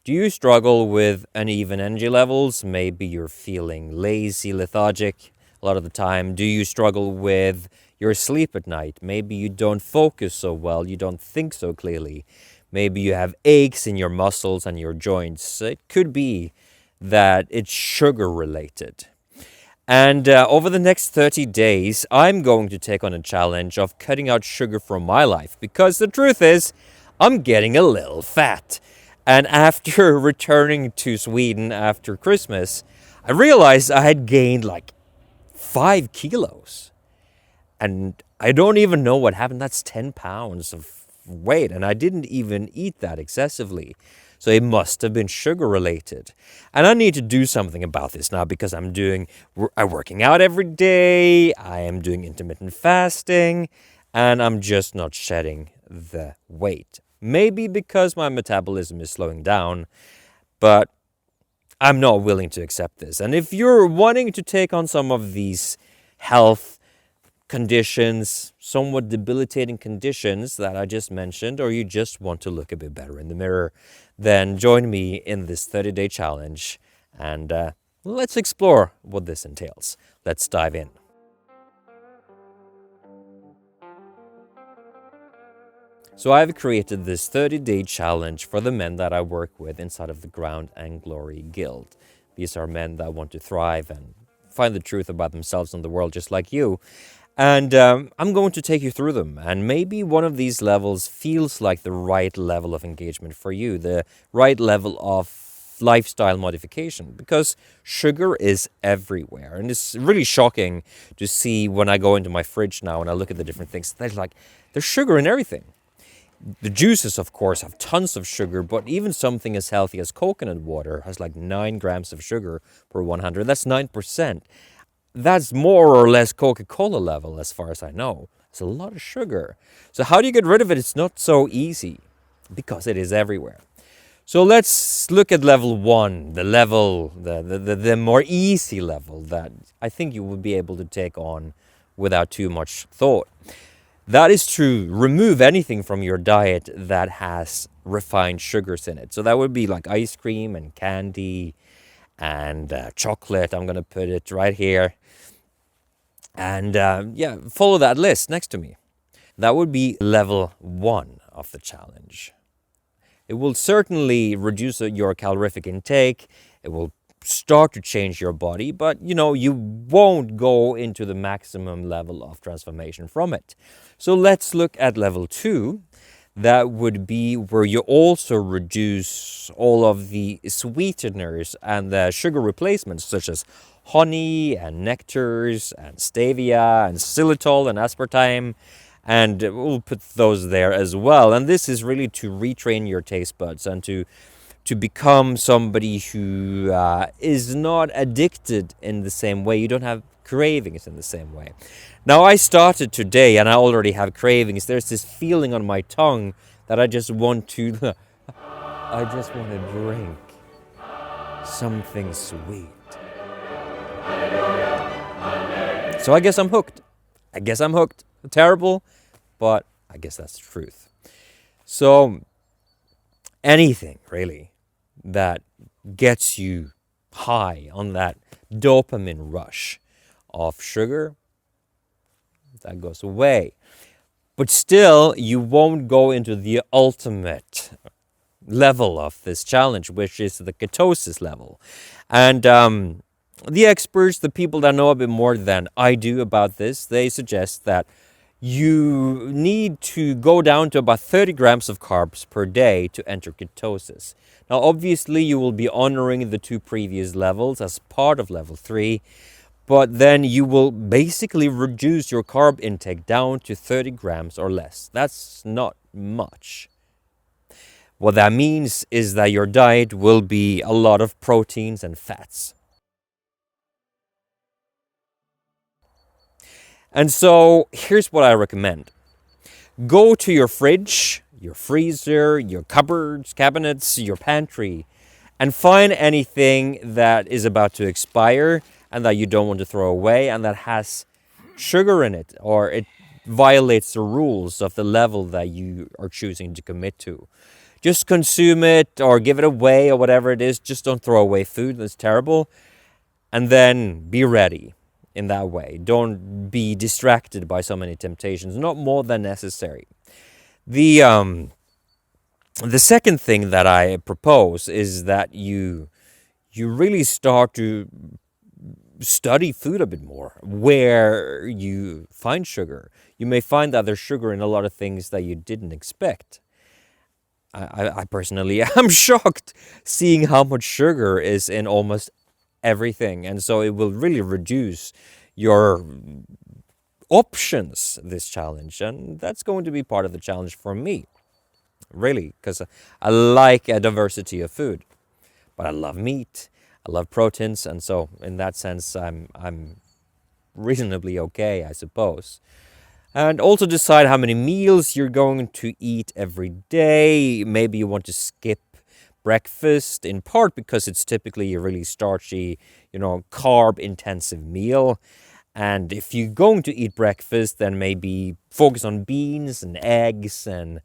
Do you struggle with uneven energy levels? Maybe you're feeling lazy, lethargic a lot of the time. Do you struggle with your sleep at night? Maybe you don't focus so well, you don't think so clearly. Maybe you have aches in your muscles and your joints. It could be that it's sugar related. And over the next 30 days, I'm going to take on a challenge of cutting out sugar from my life, because the truth is, I'm getting a little fat. And after returning to Sweden after Christmas, I realized I had gained like 5 kilos. And I don't even know what happened. That's 10 pounds of weight. And I didn't even eat that excessively. So it must have been sugar related. And I need to do something about this now, because I'm working out every day. I am doing intermittent fasting. And I'm just not shedding the weight. Maybe because my metabolism is slowing down, but I'm not willing to accept this. And if you're wanting to take on some of these health conditions, somewhat debilitating conditions that I just mentioned, or you just want to look a bit better in the mirror, then join me in this 30-day challenge and let's explore what this entails. Let's dive in. So I've created this 30-day challenge for the men that I work with inside of the Ground and Glory Guild. These are men that want to thrive and find the truth about themselves and the world just like you. And I'm going to take you through them. And maybe one of these levels feels like the right level of engagement for you, the right level of lifestyle modification, because sugar is everywhere. And it's really shocking to see when I go into my fridge now and I look at the different things. There's sugar in everything. The juices, of course, have tons of sugar, but even something as healthy as coconut water has like 9 grams of sugar per 100. That's 9%. That's more or less Coca-Cola level, as far as I know. It's a lot of sugar. So how do you get rid of it? It's not so easy, because it is everywhere. So let's look at level 1, the more easy level that I think you will be able to take on without too much thought. That is to remove anything from your diet that has refined sugars in it. So that would be like ice cream and candy and chocolate. I'm going to put it right here. And follow that list next to me. That would be level 1 of the challenge. It will certainly reduce your calorific intake. It will start to change your body, but you won't go into the maximum level of transformation from it. So let's look at level 2. That would be where you also reduce all of the sweeteners and the sugar replacements, such as honey and nectars and stevia and xylitol and aspartame, and we'll put those there as well. And this is really to retrain your taste buds and to become somebody who is not addicted in the same way. You don't have cravings in the same way. Now, I started today and I already have cravings. There's this feeling on my tongue that I just want to drink something sweet. So I guess I'm hooked. Terrible, but I guess that's the truth. So anything really that gets you high on that dopamine rush of sugar, that goes away. But still, you won't go into the ultimate level of this challenge, which is the ketosis level. And the experts, the people that know a bit more than I do about this, they suggest that you need to go down to about 30 grams of carbs per day to enter ketosis. Now, obviously, you will be honoring the 2 previous levels as part of level 3, but then you will basically reduce your carb intake down to 30 grams or less. That's not much. What that means is that your diet will be a lot of proteins and fats. And so here's what I recommend. Go to your fridge, your freezer, your cupboards, cabinets, your pantry, and find anything that is about to expire and that you don't want to throw away and that has sugar in it, or it violates the rules of the level that you are choosing to commit to. just consume it or give it away or whatever it is. Just don't throw away food. That's terrible. And then be ready in that way. Don't be distracted by so many temptations, not more than necessary. The second thing that I propose is that you really start to study food a bit more, where you find sugar. You may find that there's sugar in a lot of things that you didn't expect. I personally am shocked seeing how much sugar is in almost everything, and so it will really reduce your options, this challenge, and that's going to be part of the challenge for me, really, because I like a diversity of food, but I love meat, I love proteins, and so in that sense I'm reasonably okay, I suppose. And also decide how many meals you're going to eat every day. Maybe you want to skip breakfast, in part because it's typically a really starchy, carb-intensive meal. And if you're going to eat breakfast, then maybe focus on beans and eggs and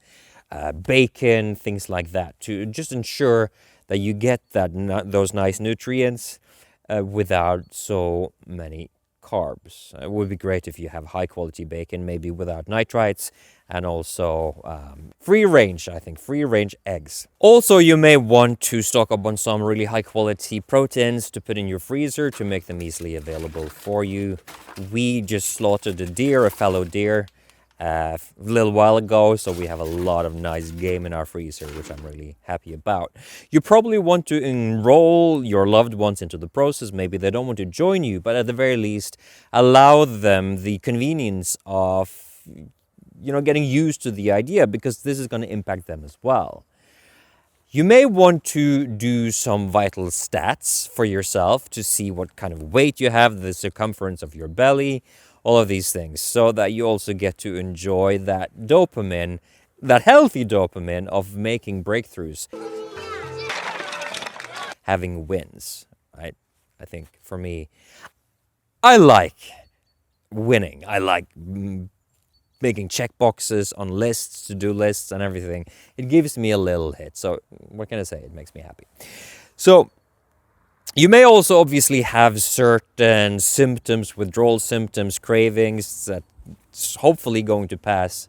bacon, things like that, to just ensure that you get those nice nutrients without so many carbs. It would be great if you have high quality bacon, maybe without nitrites, and also free range eggs. Also, you may want to stock up on some really high quality proteins to put in your freezer to make them easily available for you. We just slaughtered a fellow deer, a little while ago, so we have a lot of nice game in our freezer, which I'm really happy about. You probably want to enroll your loved ones into the process. Maybe they don't want to join you, but at the very least, allow them the convenience of, getting used to the idea, because this is going to impact them as well. You may want to do some vital stats for yourself to see what kind of weight you have, the circumference of your belly, all of these things, so that you also get to enjoy that dopamine, that healthy dopamine of making breakthroughs, having wins, right? I think for me, I like winning. I like making check boxes on lists, to-do lists and everything. It gives me a little hit. So what can I say? It makes me happy. So you may also obviously have certain symptoms, withdrawal symptoms, cravings, that's hopefully going to pass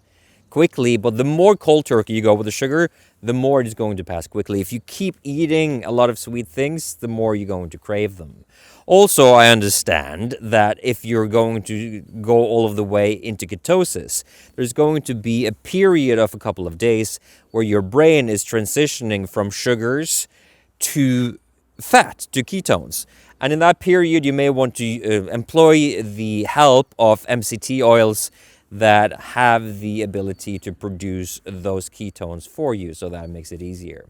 quickly. But the more cold turkey you go with the sugar, the more it is going to pass quickly. If you keep eating a lot of sweet things, the more you're going to crave them. Also, I understand that if you're going to go all of the way into ketosis, there's going to be a period of a couple of days where your brain is transitioning from sugars to fat, to ketones. And in that period, you may want to employ the help of MCT oils that have the ability to produce those ketones for you, so that makes it easier.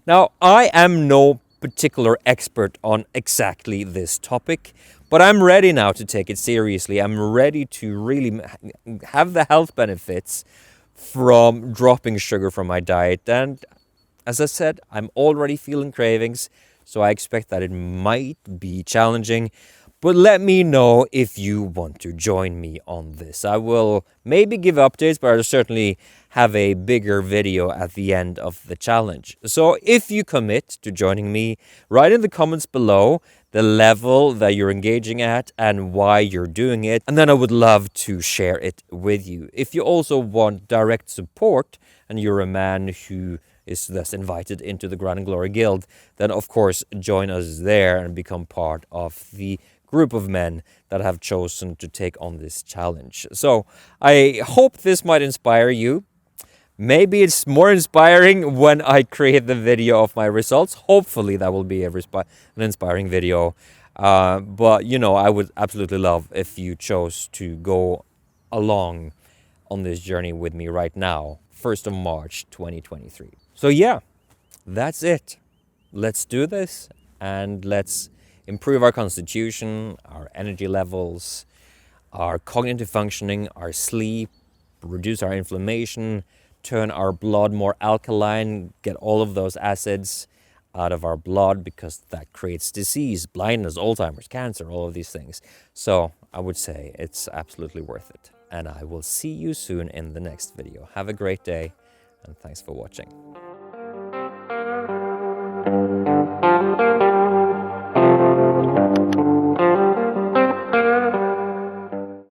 Now, I am no particular expert on exactly this topic, but I'm ready now to take it seriously. I'm ready to really have the health benefits from dropping sugar from my diet. And as I said, I'm already feeling cravings, so I expect that it might be challenging. But let me know if you want to join me on this. I will maybe give updates, but I'll certainly have a bigger video at the end of the challenge. So if you commit to joining me, write in the comments below the level that you're engaging at and why you're doing it. And then I would love to share it with you. If you also want direct support and you're a man who is thus invited into the Ground and Glory Guild, then of course join us there and become part of the group of men that have chosen to take on this challenge. So I hope this might inspire you. Maybe it's more inspiring when I create the video of my results. Hopefully that will be an inspiring video. But I would absolutely love if you chose to go along on this journey with me right now, 1st of March 2023. So yeah, that's it. Let's do this, and let's improve our constitution, our energy levels, our cognitive functioning, our sleep, reduce our inflammation, turn our blood more alkaline, get all of those acids out of our blood, because that creates disease, blindness, Alzheimer's, cancer, all of these things. So I would say it's absolutely worth it. And I will see you soon in the next video. Have a great day, and thanks for watching.